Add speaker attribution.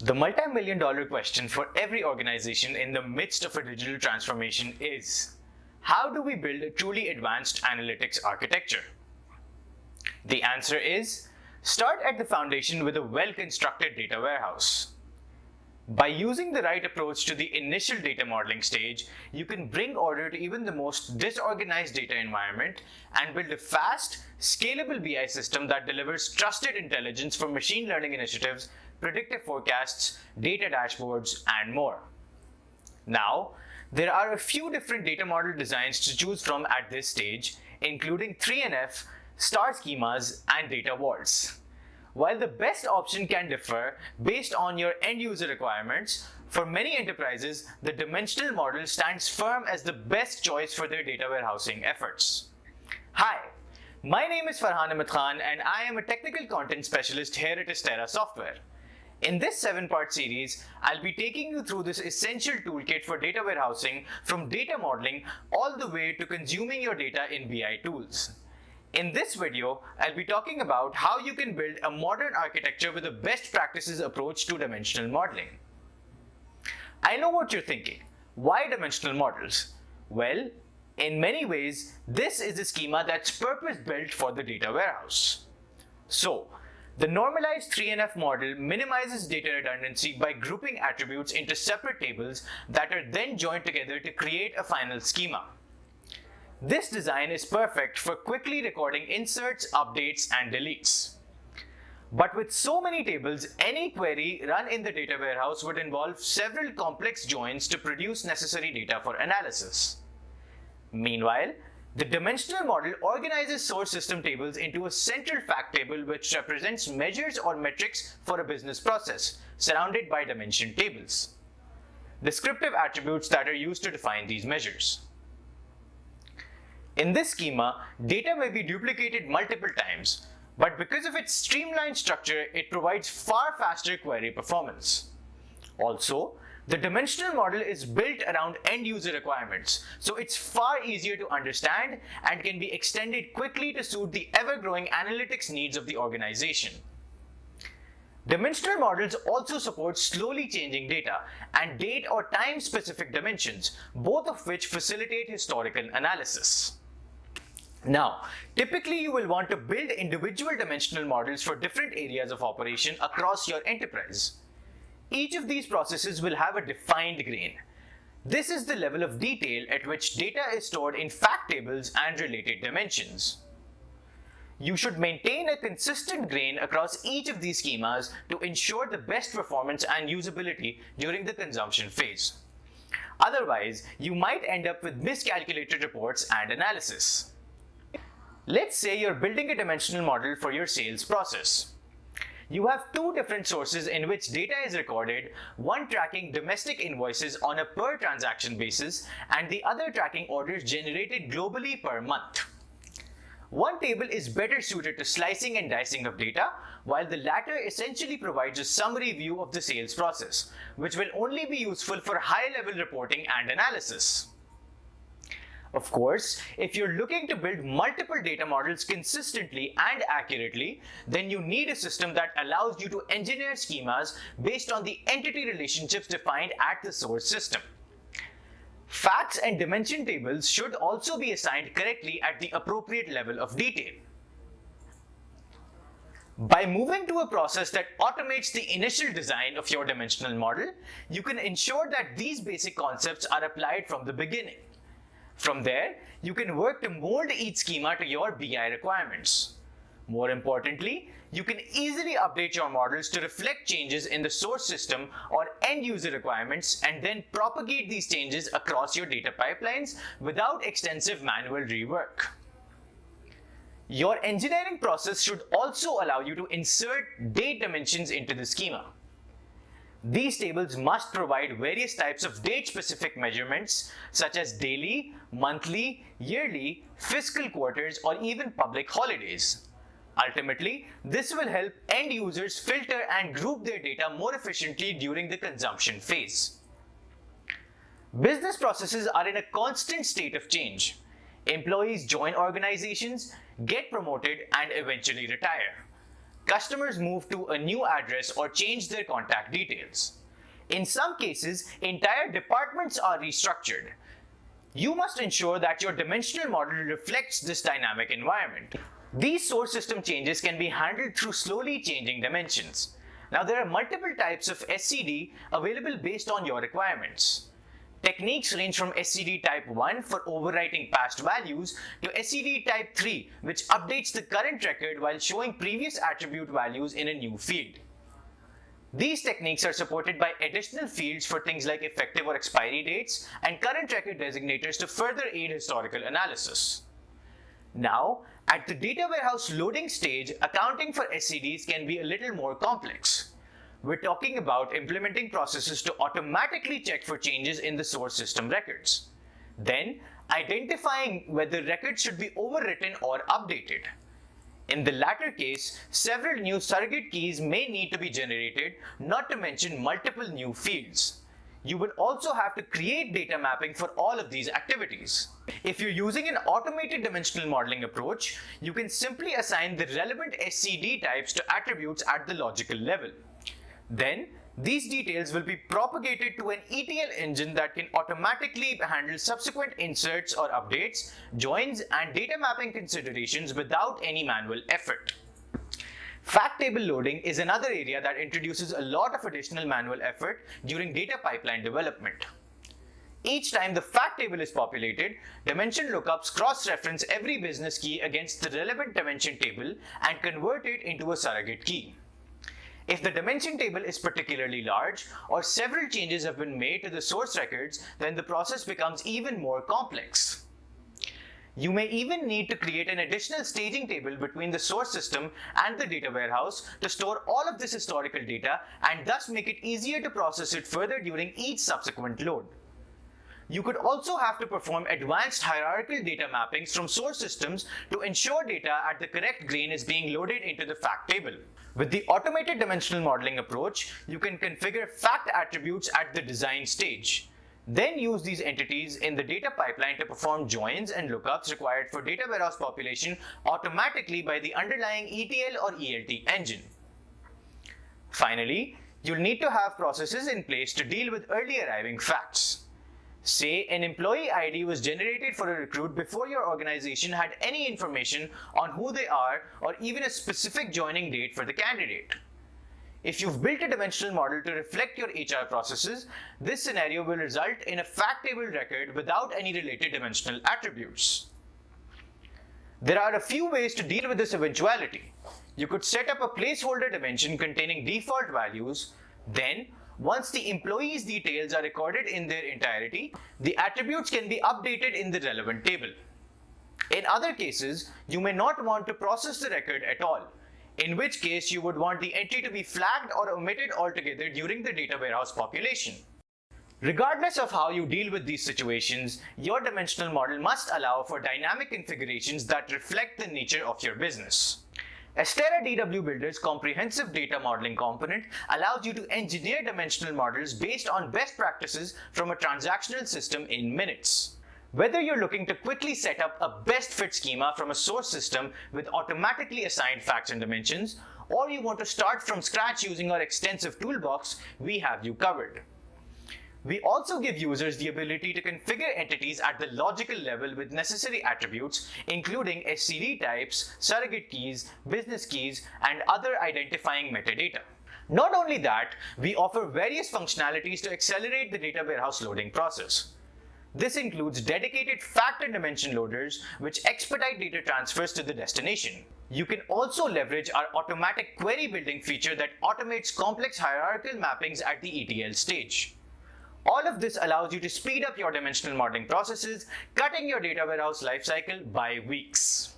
Speaker 1: The multi-million-dollar question for every organization in the midst of a digital transformation is, how do we build a truly advanced analytics architecture? The answer is, start at the foundation with a well-constructed data warehouse. By using the right approach to the initial data modeling stage, you can bring order to even the most disorganized data environment and build a fast, scalable BI system that delivers trusted intelligence for machine learning initiatives, predictive forecasts, data dashboards, and more. Now, there are a few different data model designs to choose from at this stage, including 3NF, star schemas, and data vaults. While the best option can differ based on your end user requirements, for many enterprises, the dimensional model stands firm as the best choice for their data warehousing efforts. Hi, my name is Farhan Ahmed Khan and I am a technical content specialist here at Astera Software. In this 7-part series, I'll be taking you through this essential toolkit for data warehousing from data modeling all the way to consuming your data in BI tools. In this video, I'll be talking about how you can build a modern architecture with a best practices approach to dimensional modeling. I know what you're thinking. Why dimensional models? Well, in many ways, this is a schema that's purpose-built for the data warehouse. So, the normalized 3NF model minimizes data redundancy by grouping attributes into separate tables that are then joined together to create a final schema. This design is perfect for quickly recording inserts, updates, and deletes. But with so many tables, any query run in the data warehouse would involve several complex joins to produce necessary data for analysis. Meanwhile, the dimensional model organizes source system tables into a central fact table which represents measures or metrics for a business process, surrounded by dimension tables. Descriptive attributes that are used to define these measures. In this schema, data may be duplicated multiple times, but because of its streamlined structure, it provides far faster query performance. Also, the dimensional model is built around end user requirements, so it's far easier to understand and can be extended quickly to suit the ever-growing analytics needs of the organization. Dimensional models also support slowly changing data and date or time-specific dimensions, both of which facilitate historical analysis. Now, typically you will want to build individual dimensional models for different areas of operation across your enterprise. Each of these processes will have a defined grain. This is the level of detail at which data is stored in fact tables and related dimensions. You should maintain a consistent grain across each of these schemas to ensure the best performance and usability during the consumption phase. Otherwise, you might end up with miscalculated reports and analysis. Let's say you're building a dimensional model for your sales process. You have two different sources in which data is recorded, one tracking domestic invoices on a per transaction basis and the other tracking orders generated globally per month. One table is better suited to slicing and dicing of data, while the latter essentially provides a summary view of the sales process, which will only be useful for high-level reporting and analysis. Of course, if you're looking to build multiple data models consistently and accurately, then you need a system that allows you to engineer schemas based on the entity relationships defined at the source system. Facts and dimension tables should also be assigned correctly at the appropriate level of detail. By moving to a process that automates the initial design of your dimensional model, you can ensure that these basic concepts are applied from the beginning. From there, you can work to mold each schema to your BI requirements. More importantly, you can easily update your models to reflect changes in the source system or end user requirements and then propagate these changes across your data pipelines without extensive manual rework. Your engineering process should also allow you to insert date dimensions into the schema. These tables must provide various types of date-specific measurements such as daily, monthly, yearly, fiscal quarters, or even public holidays. Ultimately, this will help end users filter and group their data more efficiently during the consumption phase. Business processes are in a constant state of change. Employees join organizations, get promoted, and eventually retire. customers move to a new address or change their contact details. In some cases, entire departments are restructured. You must ensure that your dimensional model reflects this dynamic environment. These source system changes can be handled through slowly changing dimensions. Now, there are multiple types of SCD available based on your requirements. Techniques range from SCD type 1 for overwriting past values to SCD type 3, which updates the current record while showing previous attribute values in a new field. These techniques are supported by additional fields for things like effective or expiry dates and current record designators to further aid historical analysis. Now, at the data warehouse loading stage, accounting for SCDs can be a little more complex. We're talking about implementing processes to automatically check for changes in the source system records. Then, identifying whether records should be overwritten or updated. In the latter case, several new surrogate keys may need to be generated, not to mention multiple new fields. You will also have to create data mapping for all of these activities. If you're using an automated dimensional modeling approach, you can simply assign the relevant SCD types to attributes at the logical level. Then, these details will be propagated to an ETL engine that can automatically handle subsequent inserts or updates, joins, and data mapping considerations without any manual effort. Fact table loading is another area that introduces a lot of additional manual effort during data pipeline development. Each time the fact table is populated, dimension lookups cross-reference every business key against the relevant dimension table and convert it into a surrogate key. If the dimension table is particularly large or several changes have been made to the source records, then the process becomes even more complex. You may even need to create an additional staging table between the source system and the data warehouse to store all of this historical data and thus make it easier to process it further during each subsequent load. You could also have to perform advanced hierarchical data mappings from source systems to ensure data at the correct grain is being loaded into the fact table. With the automated dimensional modeling approach, you can configure fact attributes at the design stage. Then use these entities in the data pipeline to perform joins and lookups required for data warehouse population automatically by the underlying ETL or ELT engine. Finally, you'll need to have processes in place to deal with early arriving facts. Say an employee ID was generated for a recruit before your organization had any information on who they are or even a specific joining date for the candidate. If you've built a dimensional model to reflect your HR processes, this scenario will result in a fact table record without any related dimensional attributes. There are a few ways to deal with this eventuality. You could set up a placeholder dimension containing default values. Then, once the employee's details are recorded in their entirety, the attributes can be updated in the relevant table. In other cases, you may not want to process the record at all, in which case you would want the entry to be flagged or omitted altogether during the data warehouse population. Regardless of how you deal with these situations, your dimensional model must allow for dynamic configurations that reflect the nature of your business. Astera DW Builder's comprehensive data modeling component allows you to engineer dimensional models based on best practices from a transactional system in minutes. Whether you're looking to quickly set up a best fit schema from a source system with automatically assigned facts and dimensions, or you want to start from scratch using our extensive toolbox, we have you covered. We also give users the ability to configure entities at the logical level with necessary attributes, including SCD types, surrogate keys, business keys, and other identifying metadata. Not only that, we offer various functionalities to accelerate the data warehouse loading process. This includes dedicated fact and dimension loaders, which expedite data transfers to the destination. You can also leverage our automatic query building feature that automates complex hierarchical mappings at the ETL stage. All of this allows you to speed up your dimensional modeling processes, cutting your data warehouse lifecycle by weeks.